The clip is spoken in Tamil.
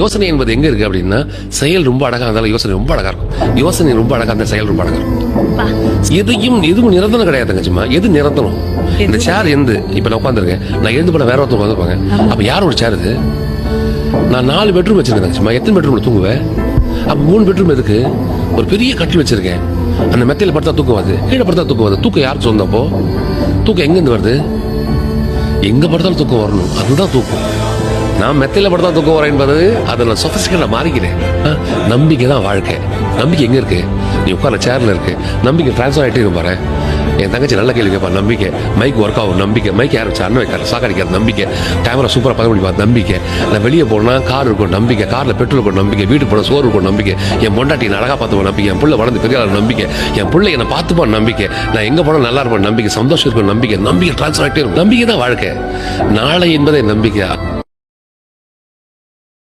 யோசனை என்பது எங்க இருக்கு அப்படின்னா, செயல் ரொம்ப அழகா இருந்தாலும் யோசனை ரொம்ப அழகா இருக்கும். யோசனை ரொம்ப அழகா இருந்தா செயல் ரொம்ப அழகா இருக்கும். எதுவும் நிரந்தரம் கிடையாது தங்கச்சிமா. எது நிரந்தரம்? இந்த சேர் எந்த இப்ப நான் உட்காந்துருக்கேன், நான் எழுந்து போன வேற ஒருத்தர் உட்காந்துருப்பாங்க. அப்ப யாரோட சேர் இது? நான் 4 பெட்ரூம் வச்சிருக்கேன் தங்கச்சிமா. எத்தனை பெட்ரூம்ல தூங்குவேன்? அப்ப 3 பெட்ரூம் எதுக்கு? ஒரு பெரிய கட்டில் வச்சிருக்கேன். அந்த மெத்தையில படுத்தா தூக்கம் வருது, கீழே படுத்தா தூக்கம் வருது. தூக்கம் யாருக்கு சொந்தம்? அப்போ தூக்கம் எங்க இருந்து வருது? எங்க படுத்தாலும் தூக்கம் வரணும், அதுதான் தூக்கம். நான் மெத்தையில படுத்தா தூக்கம் வரேன் என்பது அதை நான் சொஃபிஸ்டிகேட்டா மாறிக்கிறேன். நம்பிக்கை தான் வாழ்க்கை. நம்பிக்கை எங்க இருக்கு? நீ உட்கார சேர்ல இருக்கு. நம்பிக்கை டிரான்ஸ்ஃபர் ஆகிட்டே இருக்கும் பாரு. என் தங்கச்சி நல்ல கேள்வி கேட்பா. நம்பிக்கை. மைக் ஒர்க் ஆகும் நம்பிக்கை. மைக் யார் வச்சு அண்ணன் வைக்காரு, சாக்கடிக்காது நம்பிக்கை. கேமரா சூப்பராக பதம் முடிப்பார் நம்பிக்கை. நான் வெளியே போனா கார் இருக்கும் நம்பிக்கை. காரில் பெட்ரோல் இருக்கும் நம்பிக்கை. வீட்டுக்கு போன சோறு இருக்கும் நம்பிக்கை. என் பொண்டாட்டி நான் அழகா பார்த்துப்போம் நம்பிக்கை. என் பிள்ளை வளர்ந்து பெரிய நம்பிக்கை. என் பிள்ளை என்னை பார்த்துப்பான் நம்பிக்கை. நான் எங்க போனா நல்லா இருப்பேன் நம்பிக்கை. சந்தோஷம் இருக்கும் நம்பிக்கை. நம்பிக்கை டிரான்ஸ்ஃபர் ஆகிட்டே இருக்கும். நம்பிக்கை தான் வாழ்க்கை. நாளை என்பதே நம்பிக்கை.